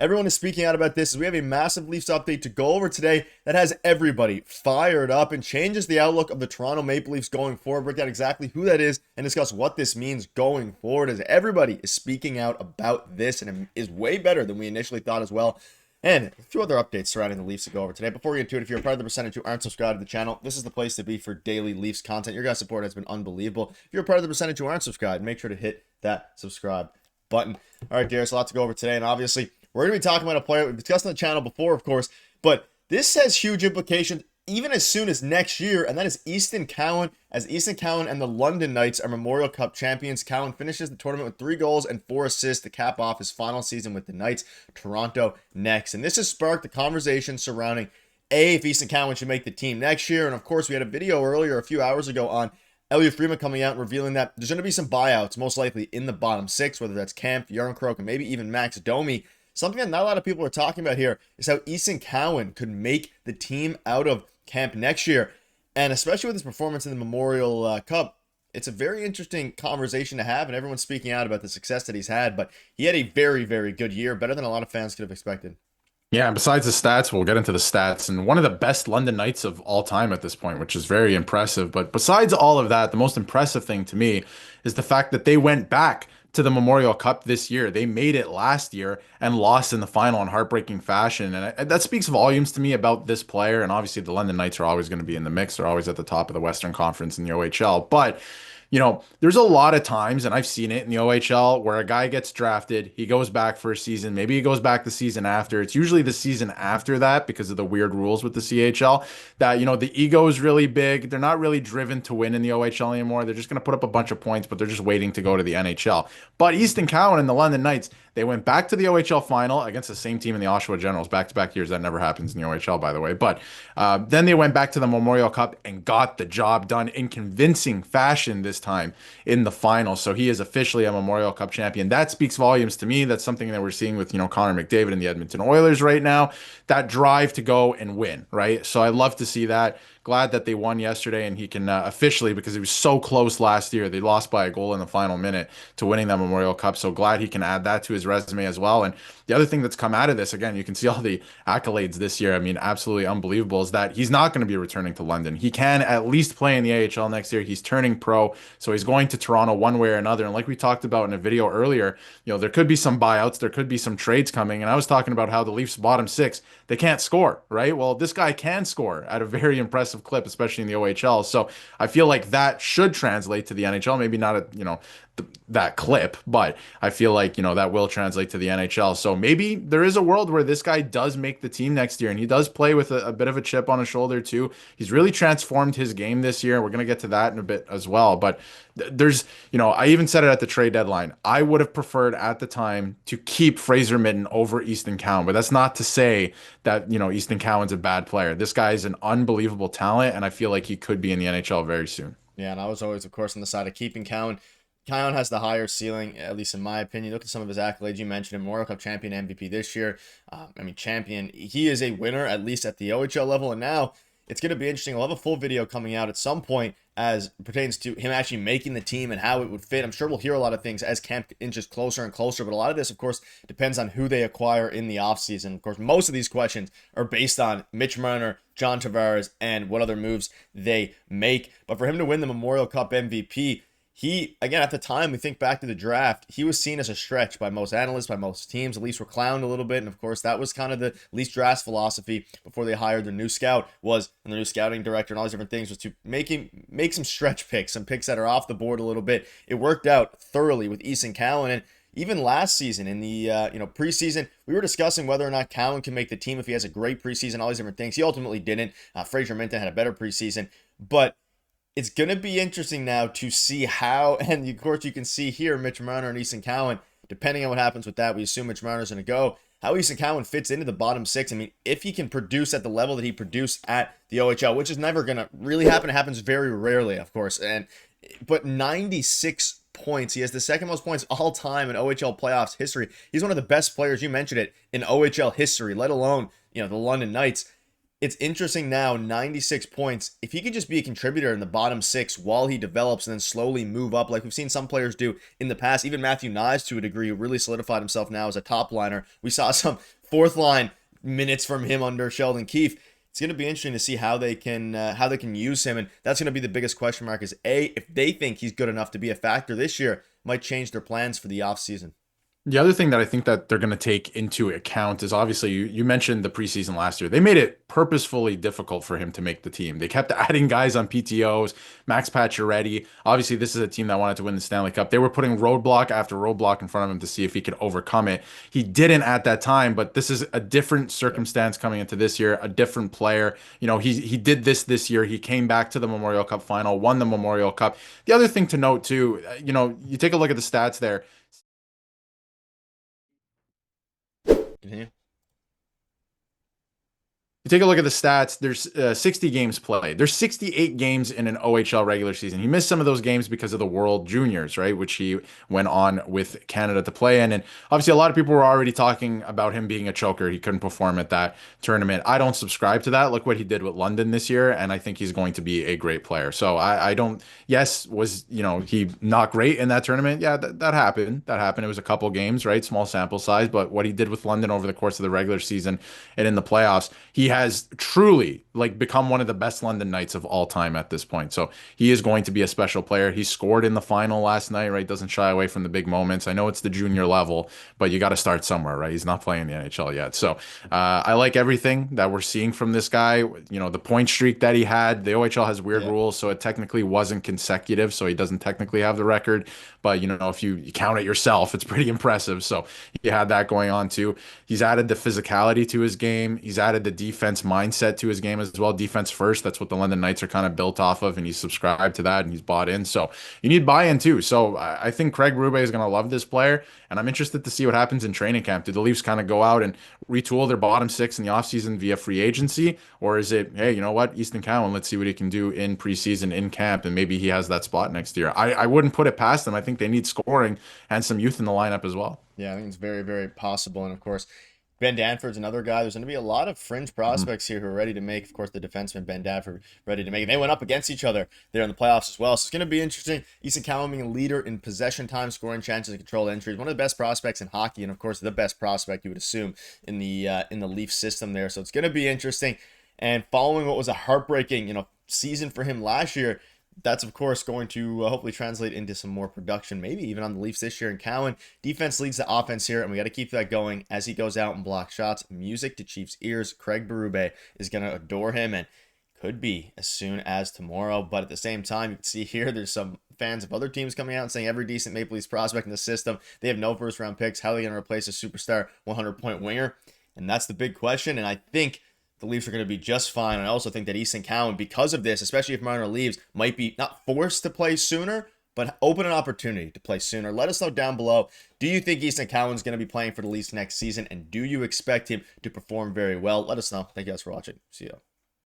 Everyone is speaking out about this as we have a massive Leafs update to go over today that has everybody fired up and changes the outlook of the Toronto Maple Leafs going forward. Break down exactly who that is and discuss what this means going forward as everybody is speaking out about this, and it is way better than we initially thought as well. And a few other updates surrounding the Leafs to go over today. Before we get into it, if you're a part of the percentage who aren't subscribed to the channel, this is the place to be for daily Leafs content. Your guys' support has been unbelievable. If you're a part of the percentage who aren't subscribed, make sure to hit that subscribe button. All right, Darius, a lot to go over today, and obviously we're going to be talking about a player we've discussed on the channel before, of course, but this has huge implications even as soon as next year, and that is Easton Cowan. As Easton Cowan and the London Knights are Memorial Cup champions, Cowan finishes the tournament with 3 goals and 4 assists to cap off his final season with the Knights. Toronto next. And this has sparked the conversation surrounding if Easton Cowan should make the team next year. And of course, we had a video earlier a few hours ago on Elliot Friedman coming out and revealing that there's going to be some buyouts, most likely in the bottom 6, whether that's Kemp, Yarncroke, and maybe even Max Domi. Something that not a lot of people are talking about here is how Easton Cowan could make the team out of camp next year. And especially with his performance in the Memorial Cup, it's a very interesting conversation to have, and everyone's speaking out about the success that he's had. But he had a very, very good year, better than a lot of fans could have expected. Yeah, and besides the stats, we'll get into the stats, and one of the best London Knights of all time at this point, which is very impressive. But besides all of that, the most impressive thing to me is the fact that they went back to the Memorial Cup this year. They made it last year and lost in the final in heartbreaking fashion. And that speaks volumes to me about this player. And obviously, the London Knights are always going to be in the mix. They're always at the top of the Western Conference in the OHL. But there's a lot of times, and I've seen it in the OHL, where a guy gets drafted, he goes back for a season, maybe he goes back the season after. It's usually the season after that because of the weird rules with the CHL that, the ego is really big. They're not really driven to win in the OHL anymore. They're just going to put up a bunch of points, but they're just waiting to go to the NHL. But Easton Cowan and the London Knights, they went back to the OHL final against the same team in the Oshawa Generals, back-to-back years. That never happens in the OHL, by the way. But then they went back to the Memorial Cup and got the job done in convincing fashion this time in the final. So he is officially a Memorial Cup champion. That speaks volumes to me. That's something that we're seeing with, Connor McDavid and the Edmonton Oilers right now. That drive to go and win, right? So I love to see that. Glad that they won yesterday, and he can officially, because he was so close last year, they lost by a goal in the final minute to winning that Memorial Cup. So glad he can add that to his resume as well. And the other thing that's come out of this, again, you can see all the accolades this year. I mean, absolutely unbelievable, is that he's not going to be returning to London. He can at least play in the AHL next year. He's turning pro, so he's going to Toronto one way or another. And like we talked about in a video earlier, there could be some buyouts, there could be some trades coming. And I was talking about how the Leafs bottom 6, they can't score, right? Well, this guy can score at a very impressive clip, especially in the OHL. So I feel like that should translate to the NHL. Maybe not at, that clip, but I feel like, that will translate to the NHL. So maybe there is a world where this guy does make the team next year, and he does play with a bit of a chip on his shoulder too. He's really transformed his game this year. We're going to get to that in a bit as well. But there's, I even said it at the trade deadline. I would have preferred at the time to keep Fraser Minten over Easton Cowan, but that's not to say that, Easton Cowan's a bad player. This guy is an unbelievable talent, and I feel like he could be in the NHL very soon. Yeah, and I was always, of course, on the side of keeping Cowan. Cowan has the higher ceiling, at least in my opinion. Look at some of his accolades. You mentioned him, Memorial Cup champion, MVP this year. Champion. He is a winner, at least at the OHL level. And now it's going to be interesting. We'll have a full video coming out at some point as pertains to him actually making the team and how it would fit. I'm sure we'll hear a lot of things as camp inches closer and closer. But a lot of this, of course, depends on who they acquire in the offseason. Of course, most of these questions are based on Mitch Marner, John Tavares, and what other moves they make. But for him to win the Memorial Cup MVP, he, again, at the time, we think back to the draft, he was seen as a stretch by most analysts, by most teams. The Leafs were clowned a little bit, and of course, that was kind of the Leafs draft philosophy before they hired their new scout, and the new scouting director and all these different things, was to make some stretch picks, some picks that are off the board a little bit. It worked out thoroughly with Easton Cowan, and even last season in the preseason, we were discussing whether or not Cowan can make the team if he has a great preseason, all these different things. He ultimately didn't. Fraser Minten had a better preseason, but it's going to be interesting now to see how, and of course you can see here Mitch Marner and Easton Cowan, depending on what happens with that, we assume Mitch Marner's going to go, how Easton Cowan fits into the bottom 6. I mean, if he can produce at the level that he produced at the OHL, which is never going to really happen, it happens very rarely, of course, but 96 points, he has the second most points all time in OHL playoffs history. He's one of the best players, you mentioned it, in OHL history, let alone, the London Knights. It's interesting now, 96 points. If he could just be a contributor in the bottom six while he develops and then slowly move up, like we've seen some players do in the past, even Matthew Nyes to a degree, who really solidified himself now as a top liner. We saw some fourth line minutes from him under Sheldon Keefe. It's going to be interesting to see how they can use him, and that's going to be the biggest question mark. Is A, if they think he's good enough to be a factor this year, might change their plans for the offseason. The other thing that I think that they're going to take into account is obviously you mentioned the preseason last year. They made it purposefully difficult for him to make the team. They kept adding guys on PTOs, Max Pacioretty. Obviously, this is a team that wanted to win the Stanley Cup. They were putting roadblock after roadblock in front of him to see if he could overcome it. He didn't at that time, but this is a different circumstance coming into this year, a different player. You know, he did this year. He came back to the Memorial Cup final, won the Memorial Cup. The other thing to note too, you know, you take a look at the stats there. Continue. You take a look at the stats, there's 60 games played. There's 68 games in an OHL regular season. He missed some of those games because of the World Juniors, right? Which he went on with Canada to play in. And obviously, a lot of people were already talking about him being a choker. He couldn't perform at that tournament. I don't subscribe to that. Look what he did with London this year. And I think he's going to be a great player. So I don't, yes, was, you know, he not great in that tournament? Yeah, that happened. That happened. It was a couple games, right? Small sample size. But what he did with London over the course of the regular season and in the playoffs, he has truly like become one of the best London Knights of all time at this point. So he is going to be a special player. He scored in the final last night, right? Doesn't shy away from the big moments. I know it's the junior level, but you got to start somewhere, right? He's not playing the NHL yet. So I like everything that we're seeing from this guy. You know, the point streak that he had, the OHL has weird rules, so it technically wasn't consecutive. So he doesn't technically have the record. But, you know, if you count it yourself, it's pretty impressive. So he had that going on too. He's added the physicality to his game. He's added the defense mindset to his game as well. Defense first. That's what the London Knights are kind of built off of. And he's subscribed to that and he's bought in. So you need buy-in too. So I think Craig Berube is going to love this player. And I'm interested to see what happens in training camp. Do the Leafs kind of go out and retool their bottom six in the offseason via free agency? Or is it, hey, you know what, Easton Cowan, let's see what he can do in preseason, in camp, and maybe he has that spot next year. I wouldn't put it past them. I think they need scoring and some youth in the lineup as well. Yeah, I think it's very, very possible. And of course, Ben Danford's another guy. There's going to be a lot of fringe prospects here who are ready to make. Of course, the defenseman Ben Danford ready to make. And they went up against each other there in the playoffs as well. So it's going to be interesting. Easton Cowan being a leader in possession time, scoring chances, and controlled entries. One of the best prospects in hockey, and of course, the best prospect you would assume in the Leaf system there. So it's going to be interesting. And following what was a heartbreaking, season for him last year, that's of course going to hopefully translate into some more production, maybe even on the Leafs this year. And Cowan, defense leads the offense here, and we got to keep that going as he goes out and blocks shots. Music to Chiefs' ears. Craig Berube is going to adore him, and could be as soon as tomorrow. But at the same time, you can see here, there's some fans of other teams coming out and saying every decent Maple Leafs prospect in the system, they have no first-round picks. How are they going to replace a superstar 100-point winger? And that's the big question, and I think the Leafs are going to be just fine. I also think that Easton Cowan, because of this, especially if Marner leaves, might be not forced to play sooner, but open an opportunity to play sooner. Let us know down below. Do you think Easton Cowan's going to be playing for the Leafs next season? And do you expect him to perform very well? Let us know. Thank you guys for watching. See you.